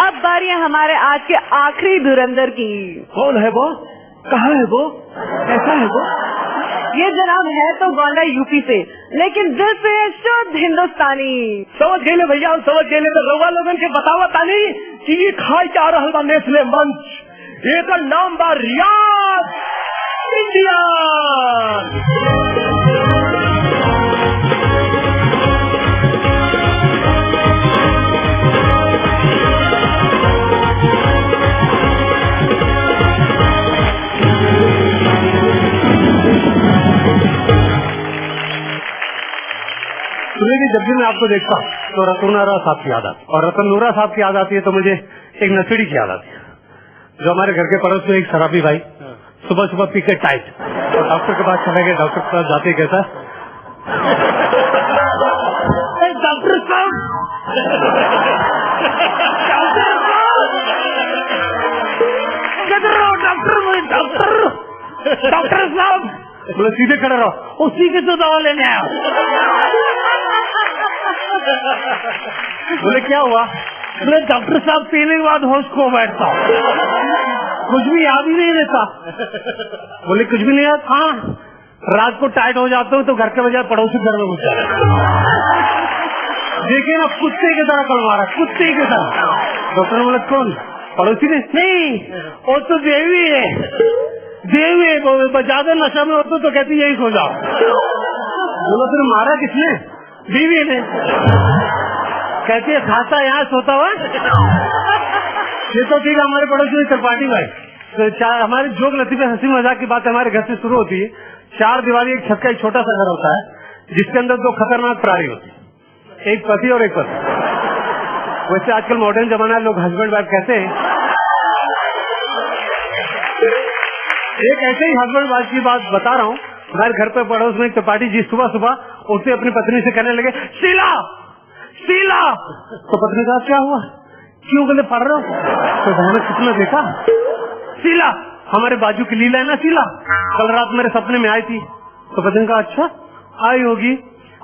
अब बारी है हमारे आज के आखिरी धुरंधर की। कौन है वो? कहाँ है वो? कैसा है वो? ये जनाब है तो गोंडा यूपी से, लेकिन दिल से है शुद्ध हिंदुस्तानी। समझ गए भैया, समझ गए। तो रउआ लोगन के बतावा तानी कि ये खाई जा रहल बा नेस्ले मंच। एकर नाम बा रियाज इंडिया। सुनिए, जब भी मैं आपको देखता हूँ तो रतन नोरा साहब की याद आती है, और रतन नोरा साहब की याद आती है तो मुझे एक नसीड़ी की याद आती है, जो हमारे घर के पड़ोस में एक शराबी भाई सुबह सुबह पी के टाइट और डॉक्टर के पास चले गए। डॉक्टर के पास जाते ही कहता है, डॉक्टर साहब, डॉक्टर साहब, बोले सीधे खड़े रहो, उसी के तो दवा लेने आया। बोले क्या हुआ? बोले डॉक्टर साहब पीने के बाद होश खो बैठता, कुछ भी याद ही नहीं रहता। बोले कुछ भी नहीं याद? हाँ, रात को टाइट हो जाता हूँ तो घर के बजाय पड़ोसी घर में घुस जाता। देखिए ना, कुत्ते की तरह कल मारा, कुत्ते की तरह। डॉक्टर ने बोला कौन? पड़ोसी ने? नहीं, वो तो देवी है, देवी है, ज्यादा नशा में होता तो कहती यही सो जाओ। बोला फिर मारा किसने? बीवी ने। कहती है खाता यहाँ सोता हुआ। ये तो ठीक है, हमारे पड़ोसी में त्रिपाठी भाई, तो हमारी जोक लतीफे हंसी मजाक की बात हमारे घर से शुरू होती है। 4 दीवारी एक छत का एक छोटा सा घर होता है, जिसके अंदर 2 खतरनाक प्राणी होते हैं, एक पति और एक पत्नी। वैसे आजकल मॉडर्न जमाना लोग हस्बैंड वाइफ कहते हैं। एक ऐसे ही हस्बैंड वाइफ की बात बता रहा हूँ। हमारे घर पे पड़ोस में त्रिपाठी जी सुबह सुबह उठते अपनी पत्नी से कहने लगे, शीला शीला। तो पत्नी कहा क्या हुआ, क्यों गले पढ़ रहे हो? तो बहन कितना देखा, शीला हमारे बाजू की लीला है ना शीला, कल रात मेरे सपने में आई थी। तो पत्नी कहा अच्छा, आई होगी,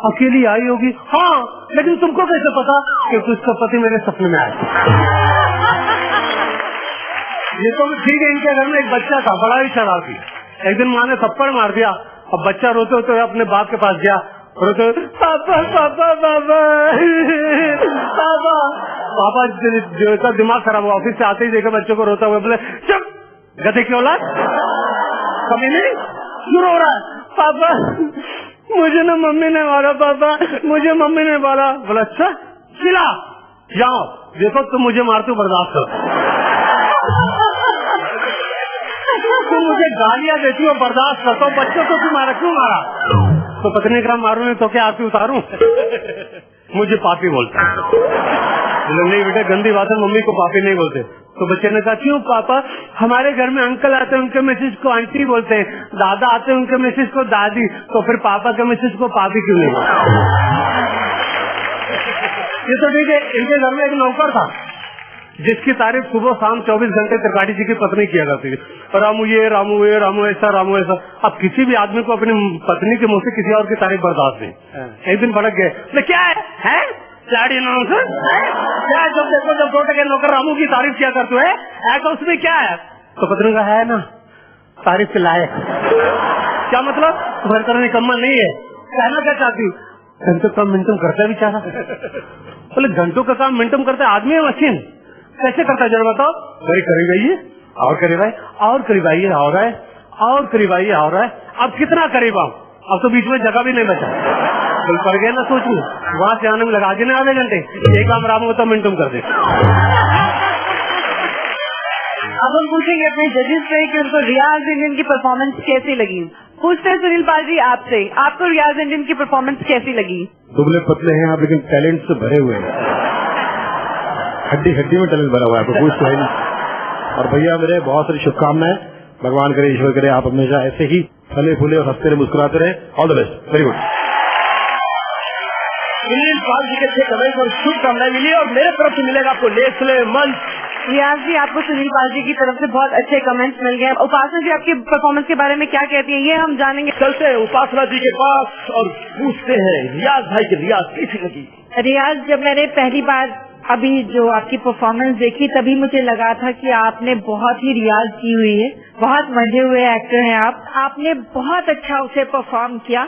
अकेली आई होगी। हाँ, लेकिन तुमको कैसे पता कि उसका पति मेरे सपने में आया? ये तो ठीक है, इनके घर में एक बच्चा था बड़ा ही शरारती। एक दिन माँ ने थप्पड़ मार दिया, अब बच्चा रोते होते अपने बाप के पास गया, रोते पापा पापा पापा पापा। पापा जो दिमाग खराब हुआ, ऑफिस से आते ही देखा बच्चों को रोता हुआ, बोले चुप गधे की औलाद, कभी नहीं, क्यों रो रहा है? पापा मुझे ना मम्मी ने मारा, पापा मुझे मम्मी ने मारा। बोला अच्छा चिल्ला जाओ, देखो तुम मुझे मारते हो बर्दाश्त करो, तुम मुझे गालियां देती हो बर्दाश्त करता हूँ, बच्चों को क्यों मारा, क्यों मारा? तो पत्नी ने कहा मारू नहीं तो क्या आरती उतारूं? मुझे पापी बोलता है। नहीं बेटा गंदी बात है, मम्मी को पापी नहीं बोलते। तो बच्चे ने कहा क्यों पापा? हमारे घर में अंकल आते हैं उनके मिसेज को आंटी बोलते हैं, दादा आते हैं उनके मिसेज को दादी, तो फिर पापा के मिसेज को पापी क्यों नहीं बोलते? ये तो ठीक है। इनके घर में एक नौकर था जिसकी तारीफ सुबह शाम 24 घंटे त्रिपाठी जी की पत्नी किया करती थी, रामू ये रामू ये रामू ऐसा रामू ऐसा। अब किसी भी आदमी को अपनी पत्नी के मुंह से किसी और की तारीफ बर्दाश्त नहीं। एक दिन भड़क गए, तो क्या है लाड़ी नौकर क्या? जब देखो जब छोटे के नौकर रामू की तारीफ किया करते है, ऐसा उसमें क्या है? तो पत्नी का है ना तारीफ के लायक। क्या मतलब? तुम्हारी तरह निकम्मा नहीं है। कहना क्या चाहती हूँ? घंटों का मिनटम करता है बेचारा। बोले घंटों का काम मिनटम करता है आदमी है मशीन? कैसे करता है जरा बताओ? मेरी करीब आइए और करीब आइए और करीब आइए और आए और करीब आइए और आए। अब कितना करीब आऊं? अब तो बीच में जगह भी नहीं बचा। बोल पड़ गया ना, सोचू वहां से आने में लगा देना आधे घंटे, एक काम राम होता मिनटम कर दे। अब हम पूछेंगे अपने जजेस से कि उनको रियाज इंडियन की परफॉर्मेंस कैसी लगी। पूछते हैं सुनील पाल जी आपसे, आपको रियाज इंडियन की परफॉर्मेंस कैसी लगी? दुबले पतले हैं आप, लेकिन टैलेंट से भरे हुए हैं, हड्डी हड्डी में टैलेंट भरा हुआ है, आपको कुछ नहीं। और भैया मेरे बहुत सारी शुभकामनाएं, भगवान करे ईश्वर करे आप हमेशा ऐसे ही फले फूले और हंसते रहे मुस्कुराते रहे। All the best, very good. Sunil Pal ji के अच्छे कमेंट और शुभकामनाएं मिली और मेरे तरफ से मिलेगा आपको नेस्ले मंच। रियाज जी आपको सुनील पाल जी की तरफ से बहुत अच्छे कमेंट्स मिल गए। उपासना जी आपकी परफॉर्मेंस के बारे में क्या कहती हैं, ये हम जानेंगे। चलते हैं उपासना जी के पास और पूछते हैं रियाज भाई की रियाज कैसी लगी। रियाज जब मैंने पहली बार अभी जो आपकी परफॉर्मेंस देखी तभी मुझे लगा था कि आपने बहुत ही रियाज की हुई है, बहुत मजे हुए एक्टर हैं आप। आपने बहुत अच्छा उसे परफॉर्म किया।